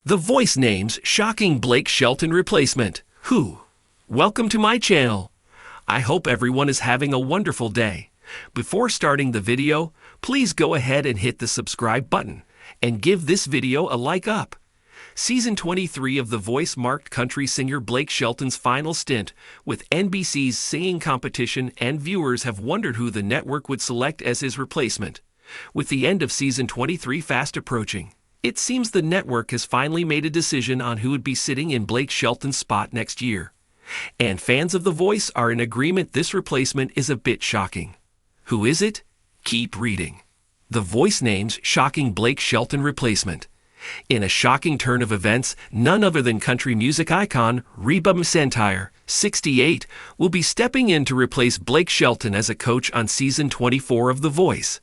The Voice names shocking Blake Shelton replacement. Who? Welcome to my channel. I hope everyone is having a wonderful day. Before starting the video, please go ahead and hit the subscribe button and give this video a like up. Season 23 of The Voice marked country singer Blake Shelton's final stint with NBC's singing competition, and viewers have wondered who the network would select as his replacement. With the end of Season 23 fast approaching, it seems the network has finally made a decision on who would be sitting in Blake Shelton's spot next year. And fans of The Voice are in agreement this replacement is a bit shocking. Who is it? Keep reading. The Voice names shocking Blake Shelton replacement. In a shocking turn of events, none other than country music icon Reba McEntire, 68, will be stepping in to replace Blake Shelton as a coach on Season 24 of The Voice.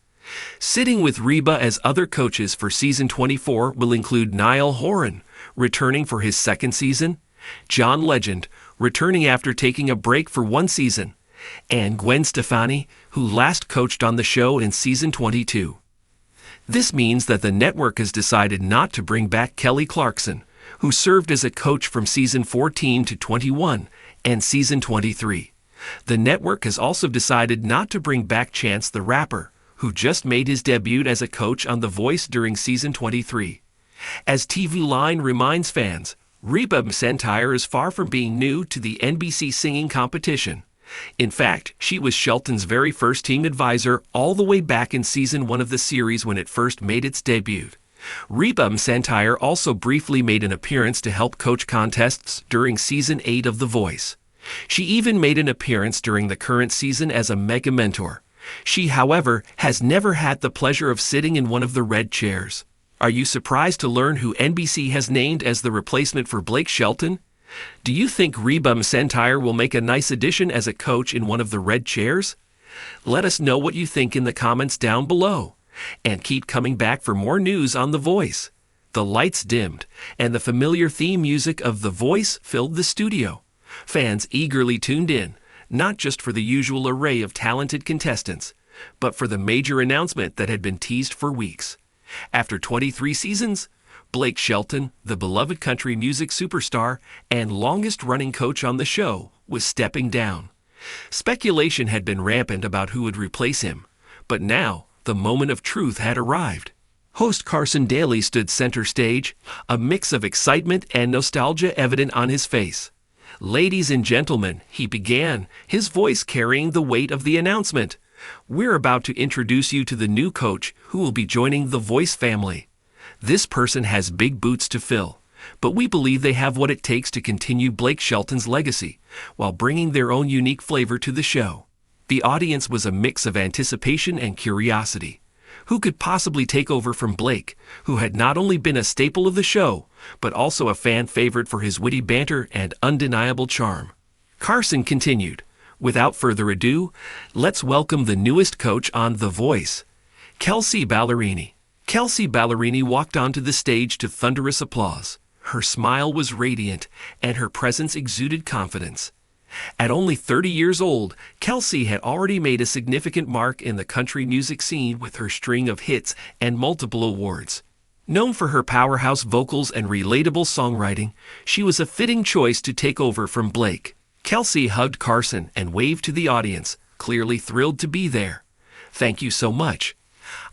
Sitting with Reba as other coaches for Season 24 will include Niall Horan, returning for his second season, John Legend, returning after taking a break for one season, and Gwen Stefani, who last coached on the show in Season 22. This means that the network has decided not to bring back Kelly Clarkson, who served as a coach from Season 14 to 21 and Season 23. The network has also decided not to bring back Chance the Rapper, who just made his debut as a coach on The Voice during Season 23. As TV Line reminds fans, Reba McEntire is far from being new to the NBC singing competition. In fact, she was Shelton's very first team advisor all the way back in Season 1 of the series when it first made its debut. Reba McEntire also briefly made an appearance to help coach contests during Season 8 of The Voice. She even made an appearance during the current season as a mega mentor. She, however, has never had the pleasure of sitting in one of the red chairs. Are you surprised to learn who NBC has named as the replacement for Blake Shelton? Do you think Reba McEntire will make a nice addition as a coach in one of the red chairs? Let us know what you think in the comments down below. And keep coming back for more news on The Voice. The lights dimmed, and the familiar theme music of The Voice filled the studio. Fans eagerly tuned in, not just for the usual array of talented contestants, but for the major announcement that had been teased for weeks. After 23 seasons, Blake Shelton, the beloved country music superstar and longest-running coach on the show, was stepping down. Speculation had been rampant about who would replace him, but now the moment of truth had arrived. Host Carson Daly stood center stage, a mix of excitement and nostalgia evident on his face. "Ladies and gentlemen," he began, his voice carrying the weight of the announcement, "we're about to introduce you to the new coach who will be joining the Voice family. This person has big boots to fill, but we believe they have what it takes to continue Blake Shelton's legacy while bringing their own unique flavor to the show." The audience was a mix of anticipation and curiosity. Who could possibly take over from Blake, who had not only been a staple of the show, but also a fan favorite for his witty banter and undeniable charm? Carson continued, "Without further ado, let's welcome the newest coach on The Voice, Kelsey Ballerini." Kelsey Ballerini walked onto the stage to thunderous applause. Her smile was radiant, and her presence exuded confidence. At only 30 years old, Kelsey had already made a significant mark in the country music scene with her string of hits and multiple awards. Known for her powerhouse vocals and relatable songwriting, she was a fitting choice to take over from Blake. Kelsey hugged Carson and waved to the audience, clearly thrilled to be there. "Thank you so much.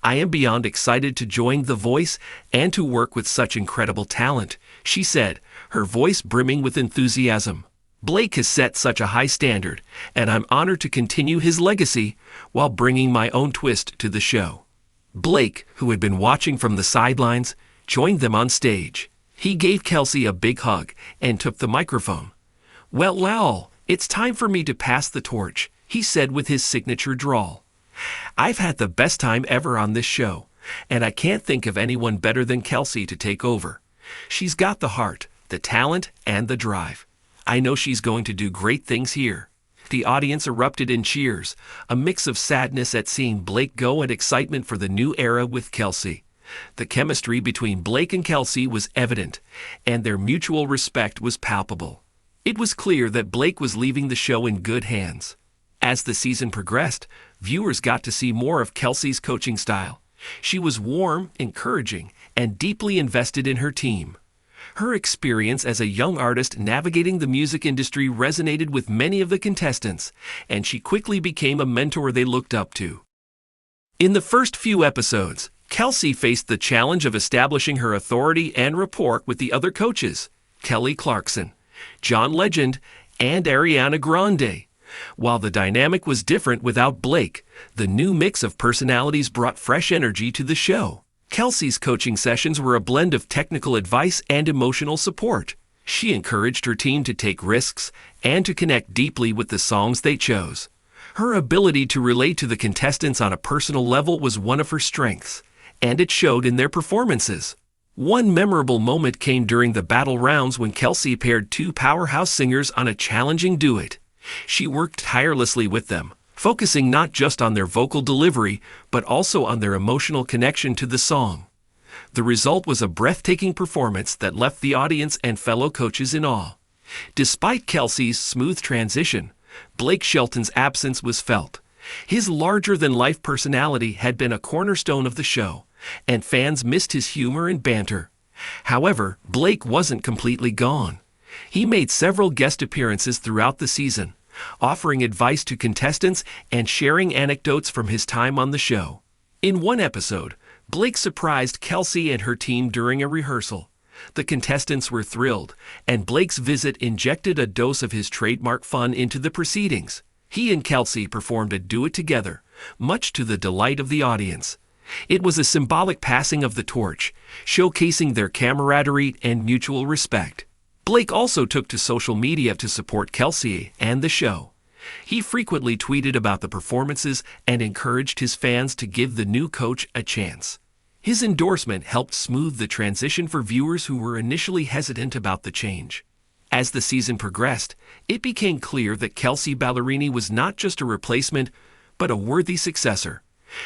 I am beyond excited to join The Voice and to work with such incredible talent," she said, her voice brimming with enthusiasm. "Blake has set such a high standard, and I'm honored to continue his legacy while bringing my own twist to the show." Blake, who had been watching from the sidelines, joined them on stage. He gave Kelsey a big hug and took the microphone. "Well, it's time for me to pass the torch," he said with his signature drawl. "I've had the best time ever on this show, and I can't think of anyone better than Kelsey to take over. She's got the heart, the talent, and the drive. I know she's going to do great things here." The audience erupted in cheers, a mix of sadness at seeing Blake go and excitement for the new era with Kelsey. The chemistry between Blake and Kelsey was evident, and their mutual respect was palpable. It was clear that Blake was leaving the show in good hands. As the season progressed, viewers got to see more of Kelsey's coaching style. She was warm, encouraging, and deeply invested in her team. Her experience as a young artist navigating the music industry resonated with many of the contestants, and she quickly became a mentor they looked up to. In the first few episodes, Kelsey faced the challenge of establishing her authority and rapport with the other coaches, Kelly Clarkson, John Legend, and Ariana Grande. While the dynamic was different without Blake, the new mix of personalities brought fresh energy to the show. Kelsey's coaching sessions were a blend of technical advice and emotional support. She encouraged her team to take risks and to connect deeply with the songs they chose. Her ability to relate to the contestants on a personal level was one of her strengths, and it showed in their performances. One memorable moment came during the battle rounds when Kelsey paired two powerhouse singers on a challenging duet. She worked tirelessly with them, focusing not just on their vocal delivery, but also on their emotional connection to the song. The result was a breathtaking performance that left the audience and fellow coaches in awe. Despite Kelsey's smooth transition, Blake Shelton's absence was felt. His larger-than-life personality had been a cornerstone of the show, and fans missed his humor and banter. However, Blake wasn't completely gone. He made several guest appearances throughout the season, offering advice to contestants and sharing anecdotes from his time on the show. In one episode, Blake surprised Kelsey and her team during a rehearsal. The contestants were thrilled, and Blake's visit injected a dose of his trademark fun into the proceedings. He and Kelsey performed a duet together, much to the delight of the audience. It was a symbolic passing of the torch, showcasing their camaraderie and mutual respect. Blake also took to social media to support Kelsey and the show. He frequently tweeted about the performances and encouraged his fans to give the new coach a chance. His endorsement helped smooth the transition for viewers who were initially hesitant about the change. As the season progressed, it became clear that Kelsey Ballerini was not just a replacement, but a worthy successor.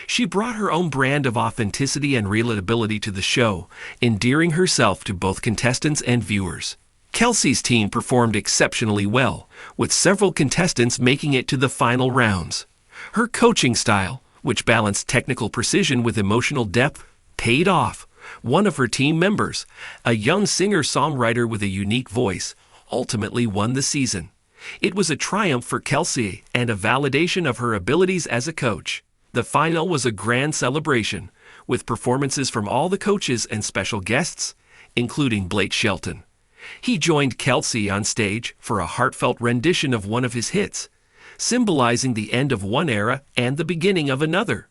She brought her own brand of authenticity and relatability to the show, endearing herself to both contestants and viewers. Kelsey's team performed exceptionally well, with several contestants making it to the final rounds. Her coaching style, which balanced technical precision with emotional depth, paid off. One of her team members, a young singer-songwriter with a unique voice, ultimately won the season. It was a triumph for Kelsey and a validation of her abilities as a coach. The final was a grand celebration, with performances from all the coaches and special guests, including Blake Shelton. He joined Kelsey on stage for a heartfelt rendition of one of his hits, symbolizing the end of one era and the beginning of another.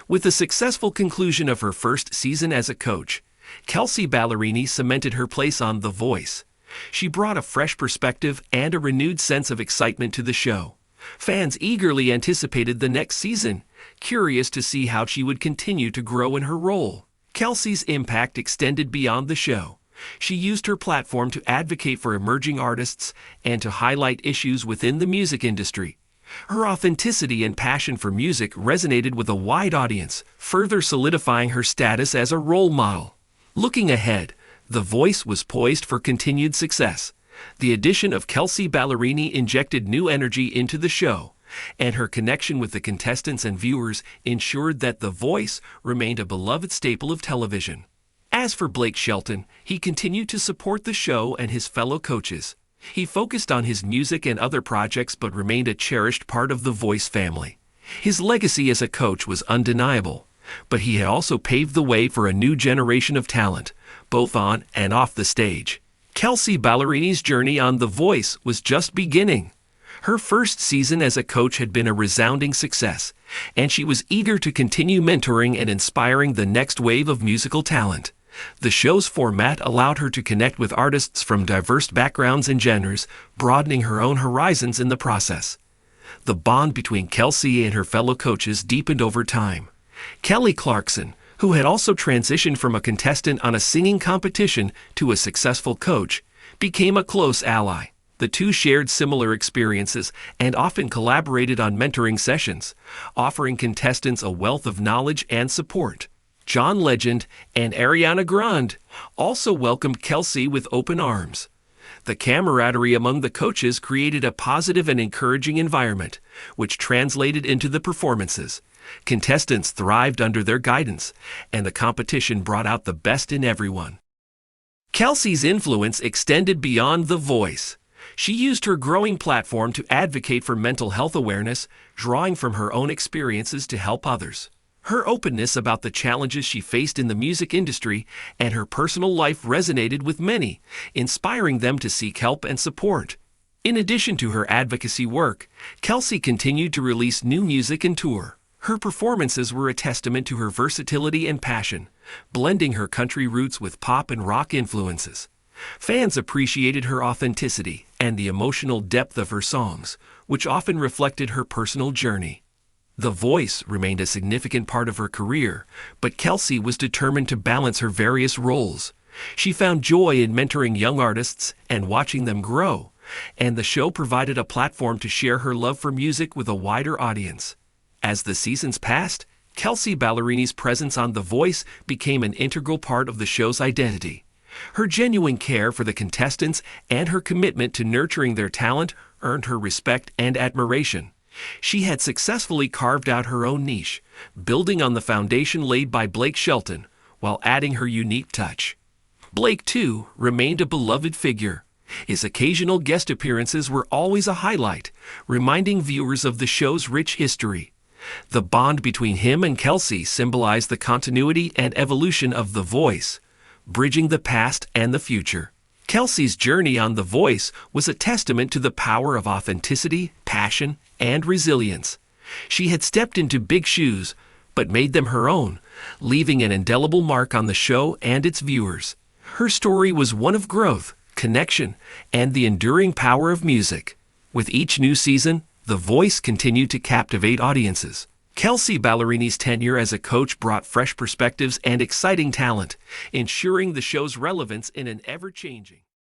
With the successful conclusion of her first season as a coach, Kelsey Ballerini cemented her place on The Voice. She brought a fresh perspective and a renewed sense of excitement to the show. Fans eagerly anticipated the next season, curious to see how she would continue to grow in her role. Kelsey's impact extended beyond the show. She used her platform to advocate for emerging artists and to highlight issues within the music industry. Her authenticity and passion for music resonated with a wide audience, further solidifying her status as a role model. Looking ahead, The Voice was poised for continued success. The addition of Kelsey Ballerini injected new energy into the show, and her connection with the contestants and viewers ensured that The Voice remained a beloved staple of television. As for Blake Shelton, he continued to support the show and his fellow coaches. He focused on his music and other projects but remained a cherished part of the Voice family. His legacy as a coach was undeniable, but he had also paved the way for a new generation of talent, both on and off the stage. Kelsey Ballerini's journey on The Voice was just beginning. Her first season as a coach had been a resounding success, and she was eager to continue mentoring and inspiring the next wave of musical talent. The show's format allowed her to connect with artists from diverse backgrounds and genres, broadening her own horizons in the process. The bond between Kelsey and her fellow coaches deepened over time. Kelly Clarkson, who had also transitioned from a contestant on a singing competition to a successful coach, became a close ally. The two shared similar experiences and often collaborated on mentoring sessions, offering contestants a wealth of knowledge and support. John Legend and Ariana Grande also welcomed Kelsey with open arms. The camaraderie among the coaches created a positive and encouraging environment, which translated into the performances. Contestants thrived under their guidance, and the competition brought out the best in everyone. Kelsey's influence extended beyond The Voice. She used her growing platform to advocate for mental health awareness, drawing from her own experiences to help others. Her openness about the challenges she faced in the music industry and her personal life resonated with many, inspiring them to seek help and support. In addition to her advocacy work, Kelsey continued to release new music and tour. Her performances were a testament to her versatility and passion, blending her country roots with pop and rock influences. Fans appreciated her authenticity and the emotional depth of her songs, which often reflected her personal journey. The Voice remained a significant part of her career, but Kelsey was determined to balance her various roles. She found joy in mentoring young artists and watching them grow, and the show provided a platform to share her love for music with a wider audience. As the seasons passed, Kelsey Ballerini's presence on The Voice became an integral part of the show's identity. Her genuine care for the contestants and her commitment to nurturing their talent earned her respect and admiration. She had successfully carved out her own niche, building on the foundation laid by Blake Shelton, while adding her unique touch. Blake, too, remained a beloved figure. His occasional guest appearances were always a highlight, reminding viewers of the show's rich history. The bond between him and Kelsey symbolized the continuity and evolution of The Voice, bridging the past and the future. Kelsey's journey on The Voice was a testament to the power of authenticity, passion, and resilience. She had stepped into big shoes, but made them her own, leaving an indelible mark on the show and its viewers. Her story was one of growth, connection, and the enduring power of music. With each new season, The Voice continued to captivate audiences. Kelsey Ballerini's tenure as a coach brought fresh perspectives and exciting talent, ensuring the show's relevance in an ever-changing